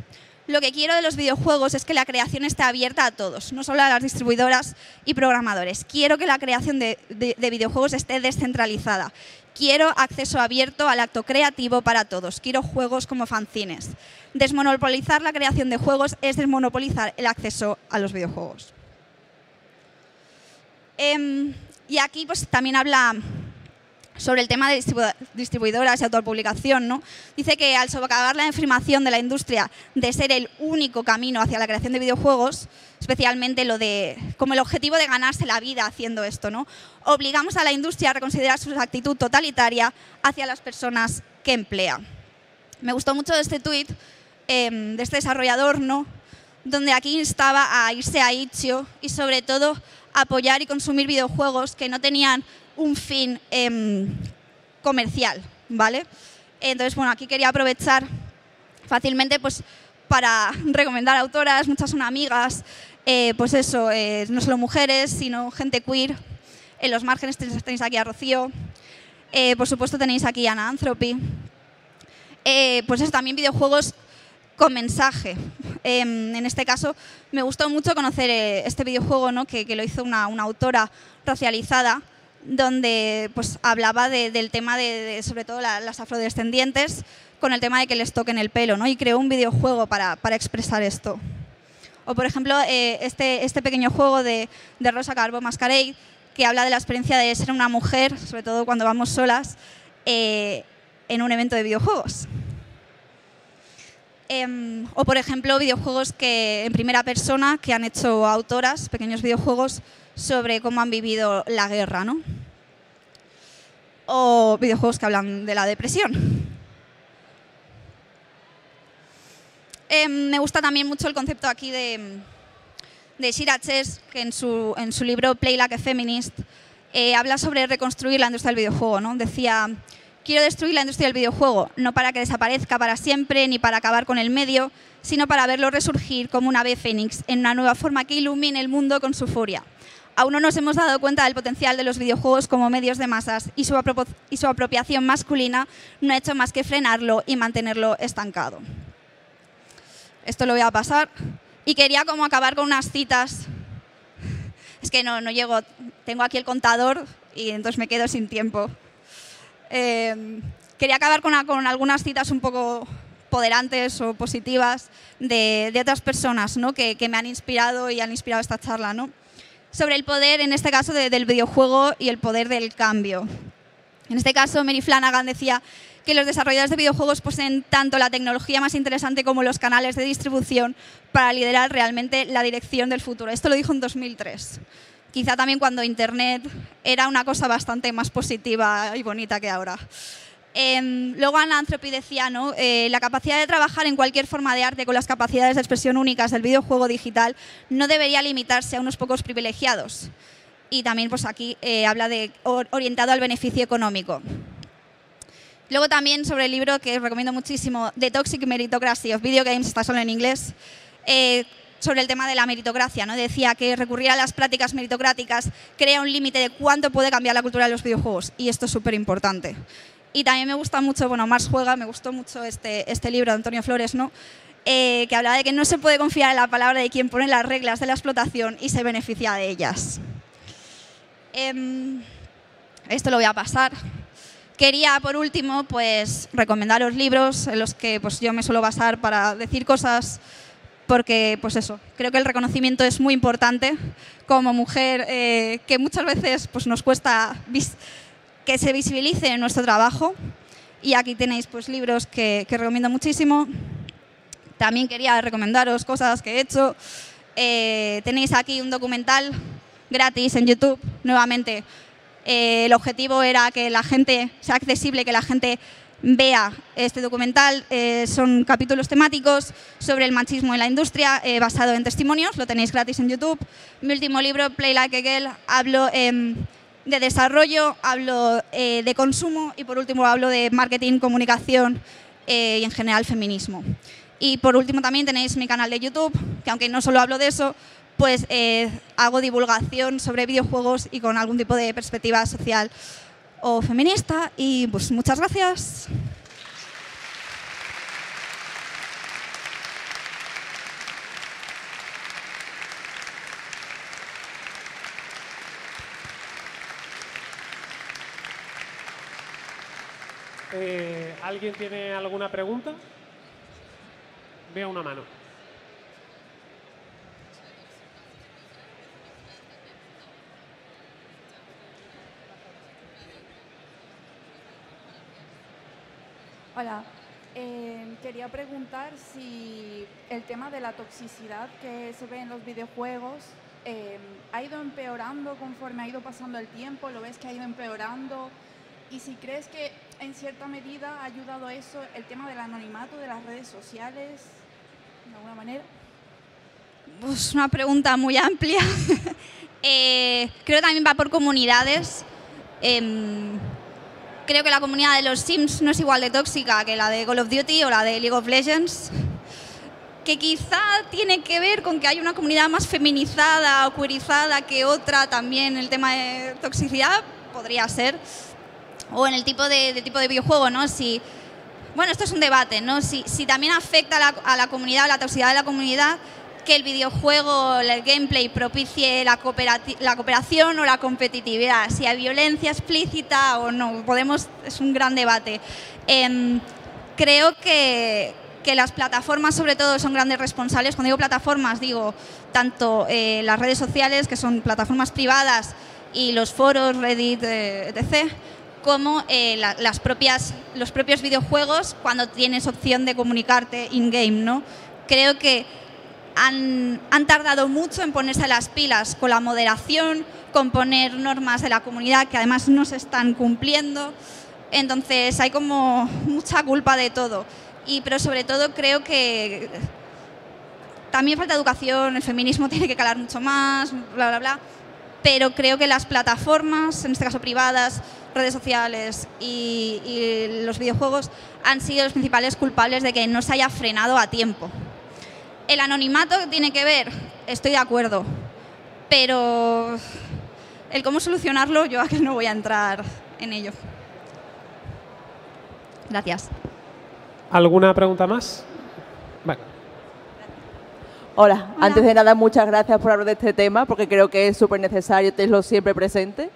Lo que quiero de los videojuegos es que la creación esté abierta a todos, no solo a las distribuidoras y programadores. Quiero que la creación de videojuegos esté descentralizada. Quiero acceso abierto al acto creativo para todos. Quiero juegos como fanzines. Desmonopolizar la creación de juegos es desmonopolizar el acceso a los videojuegos. Y aquí pues, también habla sobre el tema de distribuidoras y autopublicación, ¿no? Dice que al socavar la afirmación de la industria de ser el único camino hacia la creación de videojuegos, especialmente como el objetivo de ganarse la vida haciendo esto, ¿no? Obligamos a la industria a reconsiderar su actitud totalitaria hacia las personas que emplea. Me gustó mucho este tuit de este desarrollador, ¿no? Donde aquí instaba a irse a itch.io y sobre todo apoyar y consumir videojuegos que no tenían un fin comercial, ¿vale? Entonces, bueno, aquí quería aprovechar fácilmente pues, para recomendar autoras, muchas son amigas, pues eso, no solo mujeres, sino gente queer. En los márgenes tenéis aquí a Rocío, por supuesto tenéis aquí a Ananthropy. Pues eso, también videojuegos con mensaje. En este caso, me gustó mucho conocer este videojuego, ¿no? que lo hizo una autora racializada, donde pues, hablaba del tema de sobre todo las afrodescendientes, con el tema de que les toquen el pelo, ¿no? Y creó un videojuego para expresar esto. O, por ejemplo, este pequeño juego de Rosa Carbó Masquerade, que habla de la experiencia de ser una mujer, sobre todo cuando vamos solas, en un evento de videojuegos. O, por ejemplo, videojuegos en primera persona que han hecho autoras, pequeños videojuegos, sobre cómo han vivido la guerra, ¿no? O videojuegos que hablan de la depresión. Me gusta también mucho el concepto aquí de Shira Chess, que en su libro Play Like a Feminist habla sobre reconstruir la industria del videojuego, ¿no? Decía: quiero destruir la industria del videojuego, no para que desaparezca para siempre ni para acabar con el medio, sino para verlo resurgir como un ave fénix en una nueva forma que ilumine el mundo con su furia. Aún no nos hemos dado cuenta del potencial de los videojuegos como medios de masas y su apropiación masculina no ha hecho más que frenarlo y mantenerlo estancado. Esto lo voy a pasar. Y quería como acabar con unas citas. Es que no llego, tengo aquí el contador y entonces me quedo sin tiempo. Quería acabar con algunas citas un poco empoderantes o positivas de otras personas, ¿no? que me han inspirado y han inspirado esta charla, ¿no? Sobre el poder, en este caso, del videojuego y el poder del cambio. En este caso, Mary Flanagan decía que los desarrolladores de videojuegos poseen tanto la tecnología más interesante como los canales de distribución para liderar realmente la dirección del futuro. Esto lo dijo en 2003. Quizá también cuando Internet era una cosa bastante más positiva y bonita que ahora. Luego Anna Anthropy decía, ¿no? La capacidad de trabajar en cualquier forma de arte con las capacidades de expresión únicas del videojuego digital no debería limitarse a unos pocos privilegiados. Y también pues aquí habla de orientado al beneficio económico. Luego también sobre el libro que os recomiendo muchísimo, The Toxic Meritocracy of Video Games, está solo en inglés, sobre el tema de la meritocracia, ¿no? Decía que recurrir a las prácticas meritocráticas crea un límite de cuánto puede cambiar la cultura de los videojuegos, y esto es súper importante. Y también me gusta mucho, bueno, Mars Juega, me gustó mucho este libro de Antonio Flores, ¿no? Que hablaba de que no se puede confiar en la palabra de quien pone las reglas de la explotación y se beneficia de ellas. Esto lo voy a pasar. Quería, por último, pues, recomendaros libros en los que pues, yo me suelo basar para decir cosas, porque, pues eso, creo que el reconocimiento es muy importante como mujer, que muchas veces pues, nos cuesta que se visibilice nuestro trabajo. Y aquí tenéis pues, libros que recomiendo muchísimo. También quería recomendaros cosas que he hecho. Tenéis aquí un documental gratis en YouTube, nuevamente. El objetivo era que la gente sea accesible, que la gente vea este documental. Son capítulos temáticos sobre el machismo en la industria, basado en testimonios, lo tenéis gratis en YouTube. Mi último libro, Play Like a Girl, hablo de desarrollo, hablo de consumo y por último hablo de marketing, comunicación y en general feminismo. Y por último también tenéis mi canal de YouTube, que aunque no solo hablo de eso, pues hago divulgación sobre videojuegos y con algún tipo de perspectiva social o feminista. Y pues muchas gracias. ¿Alguien tiene alguna pregunta? Veo una mano. Hola, quería preguntar si el tema de la toxicidad que se ve en los videojuegos ha ido empeorando conforme ha ido pasando el tiempo, ¿lo ves que ha ido empeorando? Y si crees que en cierta medida ha ayudado eso el tema del anonimato de las redes sociales, de alguna manera. Pues una pregunta muy amplia. Creo que también va por comunidades. Creo que la comunidad de los Sims no es igual de tóxica que la de Call of Duty o la de League of Legends, que quizá tiene que ver con que hay una comunidad más feminizada o queerizada que otra también. El tema de toxicidad podría ser, o en el tipo de videojuego, ¿no? Bueno, esto es un debate, ¿no? Si también afecta a la comunidad, la toxicidad de la comunidad, que el videojuego, el gameplay propicie la cooperación o la competitividad, si hay violencia explícita o no, es un gran debate. Creo que que las plataformas sobre todo son grandes responsables. Cuando digo plataformas, digo tanto las redes sociales, que son plataformas privadas, y los foros, Reddit, etc., como los propios videojuegos cuando tienes opción de comunicarte in-game, ¿no? Creo que han tardado mucho en ponerse las pilas con la moderación, con poner normas de la comunidad que además no se están cumpliendo. Entonces hay como mucha culpa de todo. Pero sobre todo creo que también falta educación, el feminismo tiene que calar mucho más, bla, bla, bla. Pero creo que las plataformas, en este caso privadas, redes sociales y los videojuegos han sido los principales culpables de que no se haya frenado a tiempo. El anonimato tiene que ver, estoy de acuerdo, pero el cómo solucionarlo yo aquí no voy a entrar en ello. Gracias. ¿Alguna pregunta más? Vale. Hola, antes de nada, muchas gracias por hablar de este tema, porque creo que es súper necesario tenerlo siempre presente.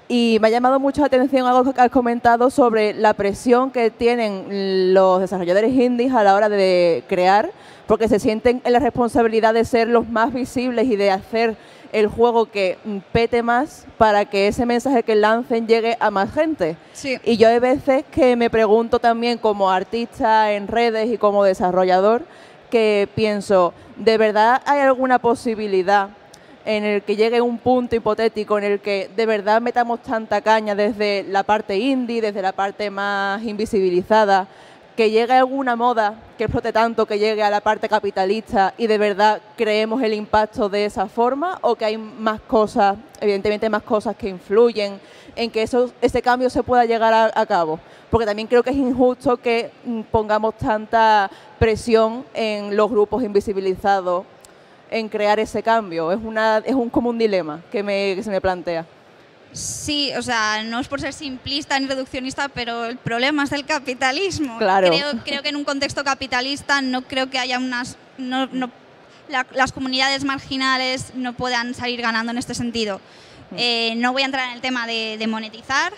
Y me ha llamado mucho la atención algo que has comentado sobre la presión que tienen los desarrolladores indies a la hora de crear, porque se sienten en la responsabilidad de ser los más visibles y de hacer el juego que pete más para que ese mensaje que lancen llegue a más gente. Sí. Y yo hay veces que me pregunto también como artista en redes y como desarrollador, que pienso, ¿de verdad hay alguna posibilidad en el que llegue un punto hipotético en el que de verdad metamos tanta caña desde la parte indie, desde la parte más invisibilizada, que llegue alguna moda que explote tanto que llegue a la parte capitalista y de verdad creemos el impacto de esa forma, o que hay más cosas, evidentemente más cosas que influyen en que ese cambio se pueda llegar a cabo? Porque también creo que es injusto que pongamos tanta presión en los grupos invisibilizados en crear ese cambio. Es como un dilema que se me plantea. Sí, o sea, no es por ser simplista ni reduccionista, pero el problema es del capitalismo. Claro. Creo que en un contexto capitalista no creo que haya las comunidades marginales no puedan salir ganando en este sentido. No voy a entrar en el tema de monetizar,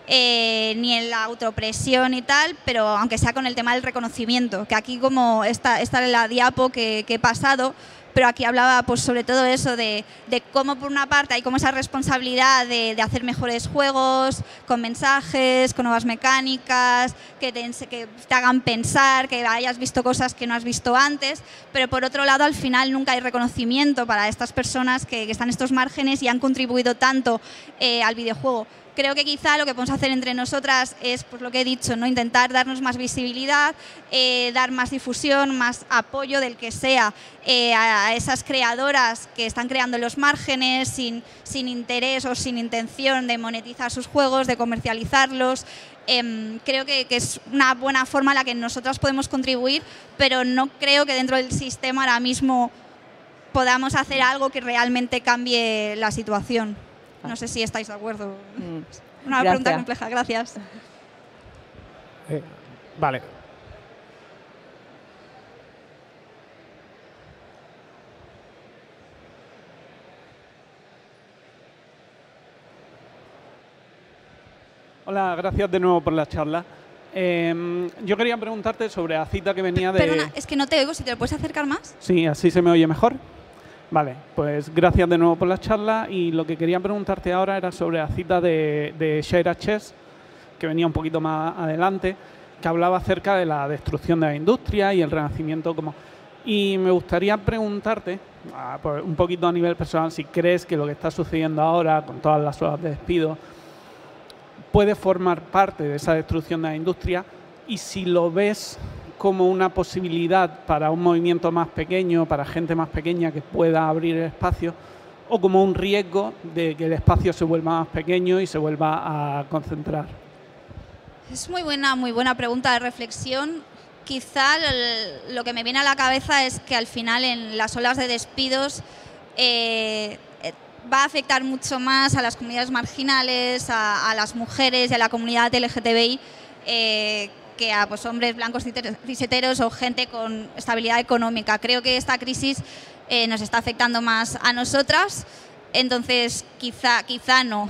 ni en la autopresión y tal, pero aunque sea con el tema del reconocimiento, que aquí como esta es la diapo que he pasado, pero aquí hablaba pues sobre todo eso de cómo por una parte hay como esa responsabilidad de hacer mejores juegos, con mensajes, con nuevas mecánicas, que te hagan pensar, que hayas visto cosas que no has visto antes, pero por otro lado al final nunca hay reconocimiento para estas personas que están en estos márgenes y han contribuido tanto al videojuego. Creo que quizá lo que podemos hacer entre nosotras es, pues lo que he dicho, ¿no? Intentar darnos más visibilidad, dar más difusión, más apoyo del que sea a esas creadoras que están creando en los márgenes sin interés o sin intención de monetizar sus juegos, de comercializarlos. Creo que es una buena forma en la que nosotras podemos contribuir, pero no creo que dentro del sistema ahora mismo podamos hacer algo que realmente cambie la situación. No sé si estáis de acuerdo. Una pregunta compleja, gracias. Vale. Hola, gracias de nuevo por la charla. Yo quería preguntarte sobre la cita que venía de... Perdona, es que no te oigo, si te lo puedes acercar más. Sí, así se me oye mejor. Vale, pues gracias de nuevo por la charla, y lo que quería preguntarte ahora era sobre la cita de Shira Chess, que venía un poquito más adelante, que hablaba acerca de la destrucción de la industria y el renacimiento como... Y me gustaría preguntarte, pues un poquito a nivel personal, si crees que lo que está sucediendo ahora con todas las olas de despido puede formar parte de esa destrucción de la industria, y si lo ves como una posibilidad para un movimiento más pequeño, para gente más pequeña que pueda abrir el espacio, o como un riesgo de que el espacio se vuelva más pequeño y se vuelva a concentrar. Es muy buena pregunta de reflexión. Quizá lo que me viene a la cabeza es que al final en las olas de despidos va a afectar mucho más a las comunidades marginales, a las mujeres y a la comunidad LGTBI, que a pues, hombres blancos ciseteros o gente con estabilidad económica. Creo que esta crisis nos está afectando más a nosotras, entonces quizá no.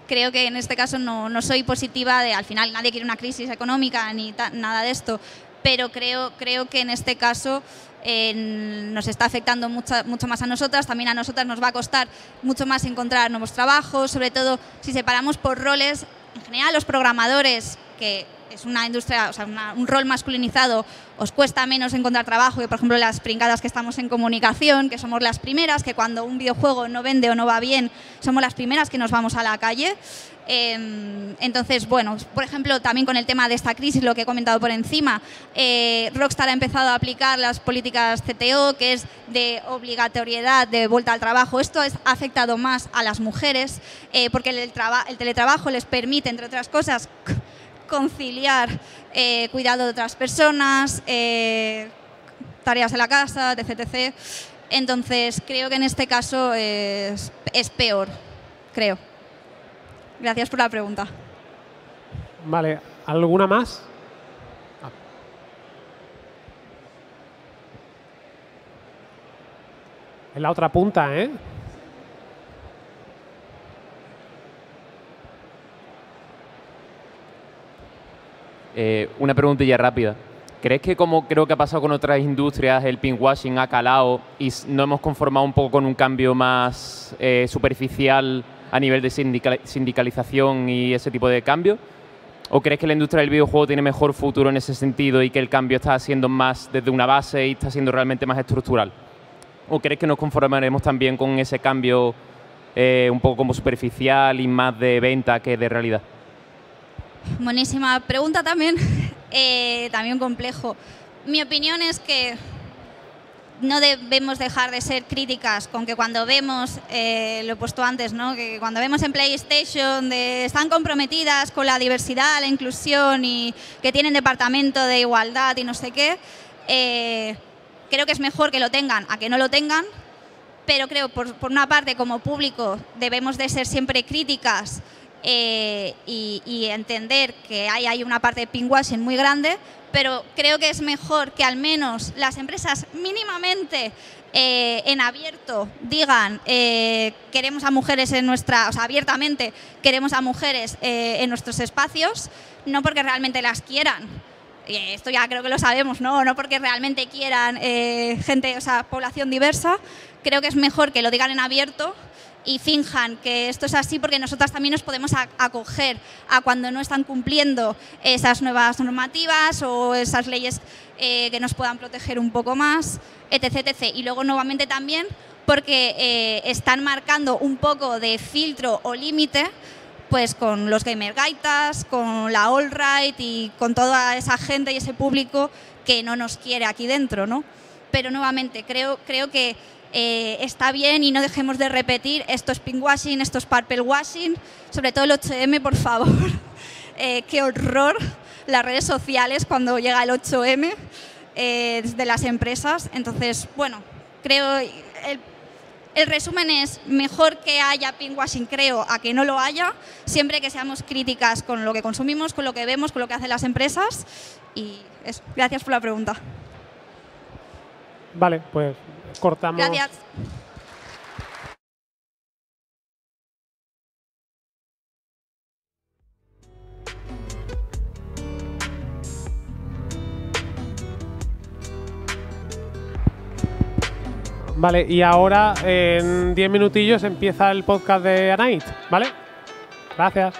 Creo que en este caso no soy positiva al final nadie quiere una crisis económica ni nada de esto, pero creo que en este caso nos está afectando mucho más a nosotras. También a nosotras nos va a costar mucho más encontrar nuevos trabajos, sobre todo si separamos por roles. En general, los programadores, que es una industria, o sea, un rol masculinizado, os cuesta menos encontrar trabajo que, por ejemplo, las pringadas que estamos en comunicación, que somos las primeras, que cuando un videojuego no vende o no va bien, somos las primeras que nos vamos a la calle. Entonces, bueno, por ejemplo, también con el tema de esta crisis, lo que he comentado por encima, Rockstar ha empezado a aplicar las políticas CTO, que es de obligatoriedad de vuelta al trabajo. Esto ha afectado más a las mujeres, porque el teletrabajo les permite, entre otras cosas, conciliar cuidado de otras personas, tareas en la casa, etc. Entonces, creo que en este caso es peor, creo. Gracias por la pregunta. Vale, ¿alguna más? En la otra punta, ¿eh? Una preguntilla rápida. ¿Crees que, como creo que ha pasado con otras industrias, el pinkwashing ha calado y no hemos conformado un poco con un cambio más superficial a nivel de sindicalización y ese tipo de cambio? ¿O crees que la industria del videojuego tiene mejor futuro en ese sentido y que el cambio está siendo más desde una base y está siendo realmente más estructural? ¿O crees que nos conformaremos también con ese cambio un poco como superficial y más de venta que de realidad? Buenísima pregunta también, también complejo. Mi opinión es que no debemos dejar de ser críticas con que cuando vemos, lo he puesto antes, ¿no? Que cuando vemos en PlayStation están comprometidas con la diversidad, la inclusión y que tienen departamento de igualdad y no sé qué, creo que es mejor que lo tengan a que no lo tengan, pero creo por una parte como público debemos de ser siempre críticas y entender que hay una parte de pinkwashing muy grande, pero creo que es mejor que al menos las empresas mínimamente en abierto digan queremos a mujeres en nuestra, o sea, abiertamente queremos a mujeres en nuestros espacios, no porque realmente las quieran. Esto ya creo que lo sabemos, ¿no? No porque realmente quieran gente, o sea, población diversa. Creo que es mejor que lo digan en abierto y finjan que esto es así, porque nosotras también nos podemos acoger a cuando no están cumpliendo esas nuevas normativas o esas leyes que nos puedan proteger un poco más, etc. Y luego nuevamente también porque están marcando un poco de filtro o límite pues con los gamergaitas, con la All Right y con toda esa gente y ese público que no nos quiere aquí dentro, ¿no? Pero nuevamente creo que está bien y no dejemos de repetir, esto es pinkwashing, esto es purple washing, sobre todo el 8M, por favor. Qué horror las redes sociales cuando llega el 8M desde las empresas. Entonces, bueno, creo el resumen es mejor que haya pinkwashing, creo, a que no lo haya, siempre que seamos críticas con lo que consumimos, con lo que vemos, con lo que hacen las empresas. Y eso. Gracias por la pregunta. Vale, pues cortamos. Gracias. Vale, y ahora en 10 minutillos empieza el podcast de Anait, ¿vale? Gracias.